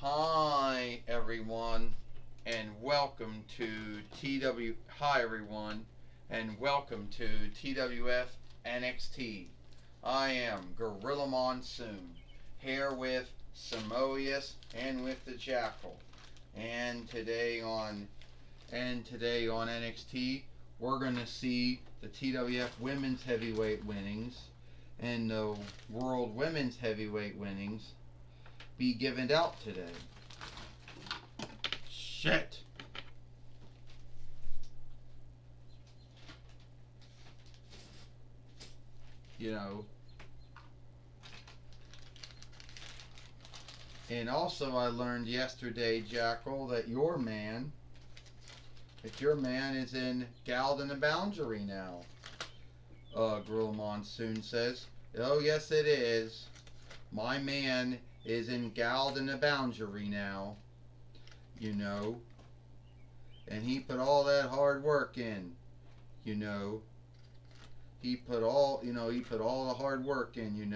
Hi everyone, and welcome to TW. Hi everyone, and welcome to TWF NXT. I am Gorilla Monsoon, here with Samoius and with the Jackal, and today on NXT we're gonna see the TWF Women's Heavyweight winnings and the World Women's Heavyweight winnings be given out today. Shit. You know. And also I learned yesterday, Jackal, that your man is in Gald and the Boundary now. Gorilla Monsoon says. Oh yes it is. My man is in Gald and the Boundary now. You know. And he put all that hard work in. You know. He put all the hard work in,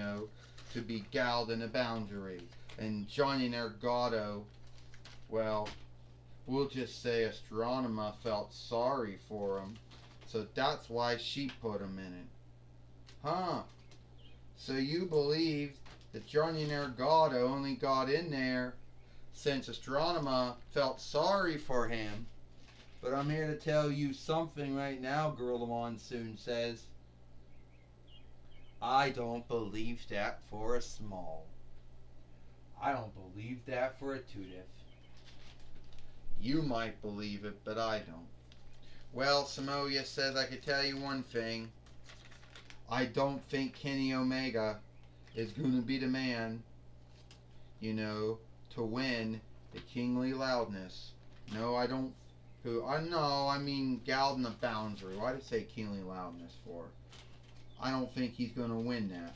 to be Gald in the Boundary. And Johnny Nergato, well, we'll just say Astronema felt sorry for him. So that's why she put him in it. Huh. So you believe that Johnny Nergato only got in there since Astronema felt sorry for him. But I'm here to tell you something right now, Gorilla Monsoon says. I don't believe that for a small. I don't believe that for a two-diff. You might believe it, but I don't. Well, Samoa says I could tell you one thing. I don't think Kenny Omega is going to be the man, to win the Kingly Loudness. No, I don't. I mean Gald in the Boundary. Why did I say Kingly Loudness for? I don't think he's going to win that.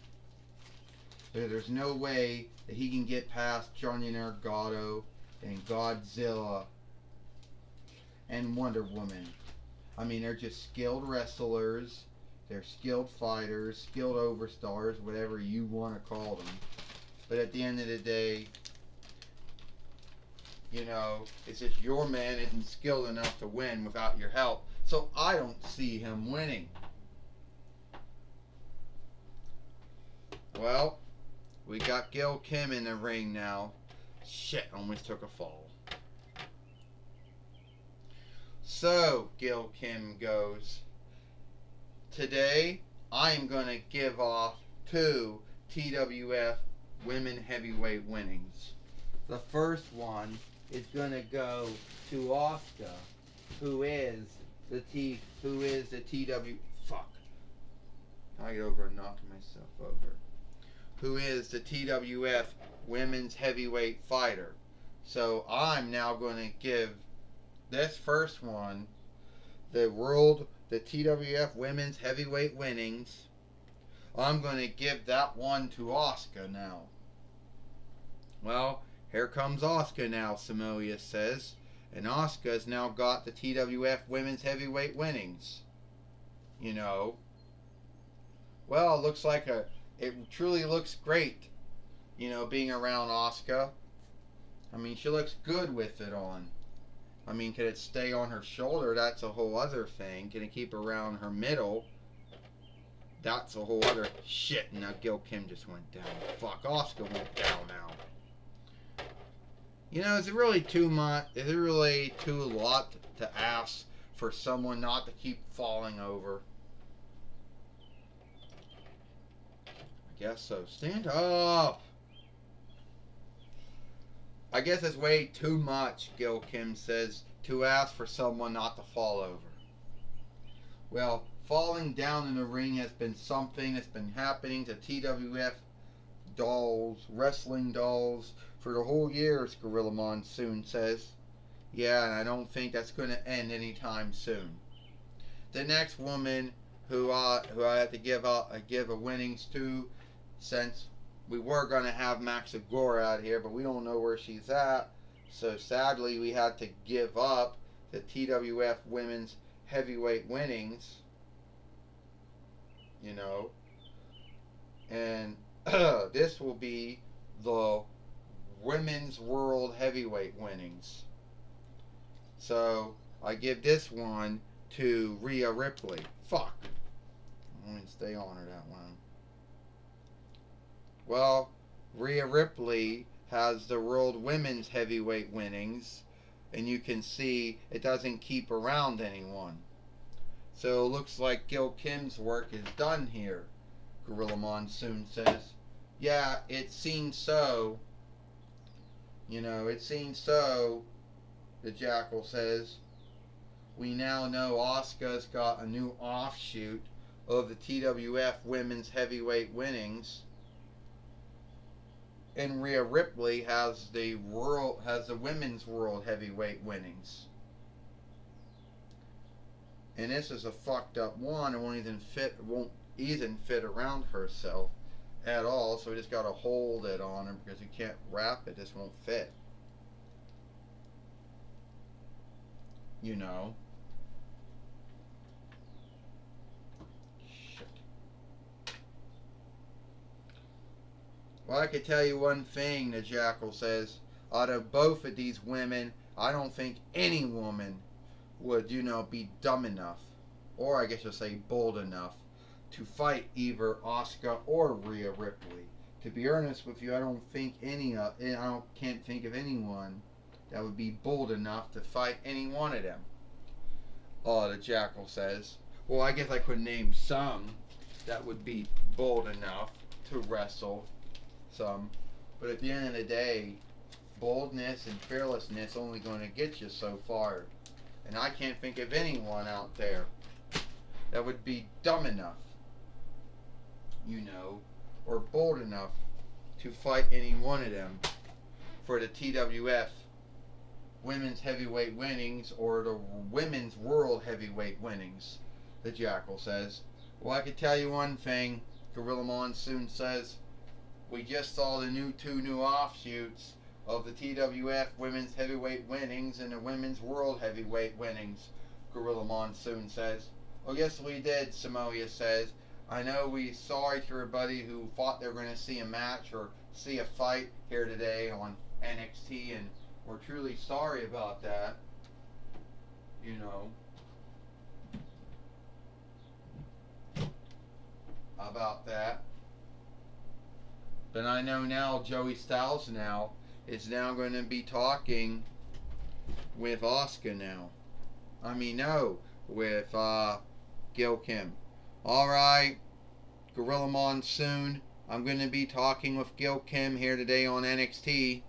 There's no way that he can get past Johnny Nergato and Godzilla and Wonder Woman. I mean, they're just skilled wrestlers. They're skilled fighters, skilled overstars, whatever you want to call them. But at the end of the day, it's just your man isn't skilled enough to win without your help. So I don't see him winning. Well, we got Gail Kim in the ring now. Shit, almost took a fall. So, Gail Kim goes, today I'm going to give off 2 TWF Women Heavyweight winnings. The first one is going to go to Asuka, who is the TW... Fuck. I get over and knocked myself over. Who is the TWF Women's Heavyweight Fighter. So I'm now going to give this first one the TWF Women's Heavyweight winnings. I'm going to give that one to Asuka now. Well, here comes Asuka now, Samoa says. And Asuka's now got the TWF Women's Heavyweight winnings. Well, it looks like it truly looks great, being around Asuka. I mean, she looks good with it on. I mean, can it stay on her shoulder? That's a whole other thing. Can it keep around her middle? That's a whole other shit. Now Gail Kim just went down. Fuck, Asuka went down now. Is it really too much? Is it really too lot to ask for someone not to keep falling over? I guess so. Stand up! I guess it's way too much, Gail Kim says, to ask for someone not to fall over. Well, falling down in the ring has been something that's been happening to TWF dolls, wrestling dolls, for the whole year, as Gorilla Monsoon says. Yeah, and I don't think that's going to end anytime soon. The next woman who I had to give a winnings to, since we were going to have Max Agora out here, but we don't know where she's at. So sadly, we had to give up the TWF Women's Heavyweight winnings. And this will be the Women's World Heavyweight winnings. So I give this one to Rhea Ripley. Fuck. I'm going to stay on her that one. Well, Rhea Ripley has the World Women's Heavyweight winnings, and you can see it doesn't keep around anyone. So it looks like Gil Kim's work is done here, Gorilla Monsoon says. Yeah, it seems so. You know, it seems so, the Jackal says. We now know Asuka's got a new offshoot of the TWF Women's Heavyweight winnings. And Rhea Ripley has the Women's World Heavyweight winnings. And this is a fucked up one. It won't even fit around herself at all. So we just got to hold it on her because you can't wrap it. This won't fit. You know. Shit. Well, I could tell you one thing, the Jackal says. Out of both of these women, I don't think any woman would, be dumb enough, or I guess you'll say bold enough, to fight either Asuka or Rhea Ripley. To be honest with you, I can't think of anyone that would be bold enough to fight any one of them. Oh, the Jackal says. Well, I guess I could name some that would be bold enough to wrestle some, but at the end of the day, boldness and fearlessness only going to get you so far. And I can't think of anyone out there that would be dumb enough, or bold enough to fight any one of them for the TWF Women's Heavyweight winnings or the Women's World Heavyweight winnings, the Jackal says. Well, I could tell you one thing, Gorilla Monsoon says. We just saw the two new offshoots of the TWF Women's Heavyweight winnings and the Women's World Heavyweight winnings, Gorilla Monsoon says. Oh, yes, we did, Samoa says. I know we sorry to everybody who thought they were going to see a match or see a fight here today on NXT, and we're truly sorry about that. About that. But I know now Joey Styles is now going to be talking with Asuka now. With Gil Kim. Alright, Gorilla Monsoon, I'm going to be talking with Gil Kim here today on NXT.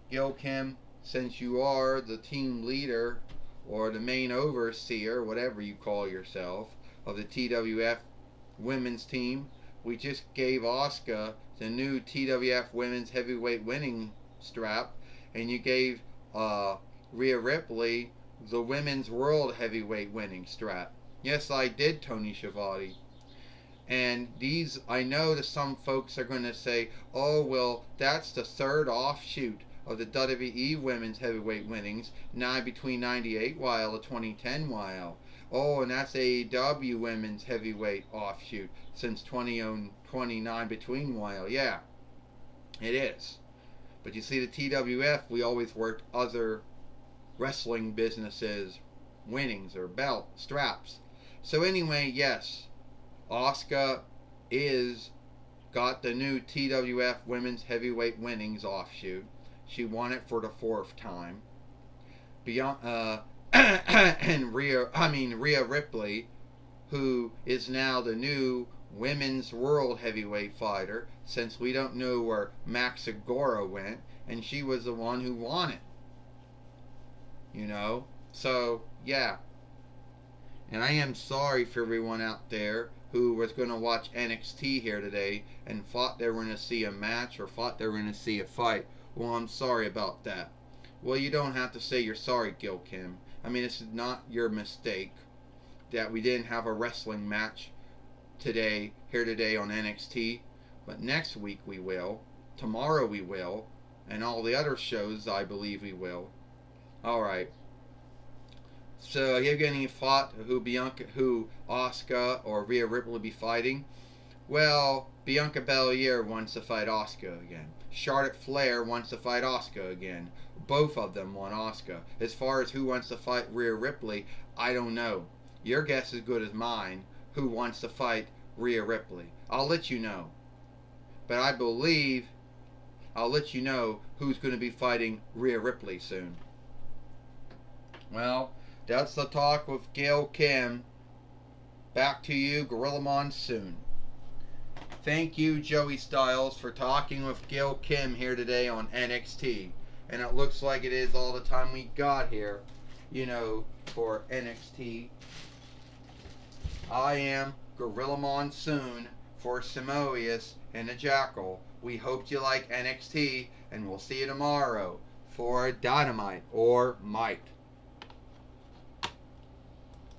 Gil Kim, since you are the team leader or the main overseer, whatever you call yourself, of the TWF women's team, we just gave Asuka the new TWF Women's Heavyweight winning strap, and you gave Rhea Ripley the Women's World Heavyweight winning strap. Yes, I did, Tony Schiavone. And these, I know that some folks are going to say, oh, well, that's the third offshoot of the WWE Women's Heavyweight winnings, now between 98 while the 2010 while. Oh, and that's AEW Women's Heavyweight offshoot since 2029 between while. Yeah, it is. But you see, the TWF, we always worked other wrestling businesses winnings or belt straps. So anyway, yes, Asuka got the new TWF Women's Heavyweight winnings offshoot. She won it for the 4th time. And Rhea Ripley, who is now the new Women's World Heavyweight fighter, since we don't know where Max Agora went, and she was the one who won it. So, yeah. And I am sorry for everyone out there who was going to watch NXT here today and thought they were going to see a match or thought they were going to see a fight. Well, I'm sorry about that. Well, you don't have to say you're sorry, Gil Kim. It's not your mistake that we didn't have a wrestling match here today on NXT. But next week we will. Tomorrow we will. And all the other shows, I believe we will. Alright. So, you got any thought who Asuka or Rhea Ripley will be fighting? Well, Bianca Belair wants to fight Asuka again. Charlotte Flair wants to fight Asuka again. Both of them want Asuka. As far as who wants to fight Rhea Ripley, I don't know. Your guess is as good as mine. Who wants to fight Rhea Ripley? I'll let you know. But I believe I'll let you know who's going to be fighting Rhea Ripley soon. Well, that's the talk with Gail Kim. Back to you, Gorilla Monsoon. Thank you, Joey Styles, for talking with Gail Kim here today on NXT. And it looks like it is all the time we got here, for NXT. I am Gorilla Monsoon for Samoeus and the Jackal. We hope you like NXT, and we'll see you tomorrow for Dynamite or Mike.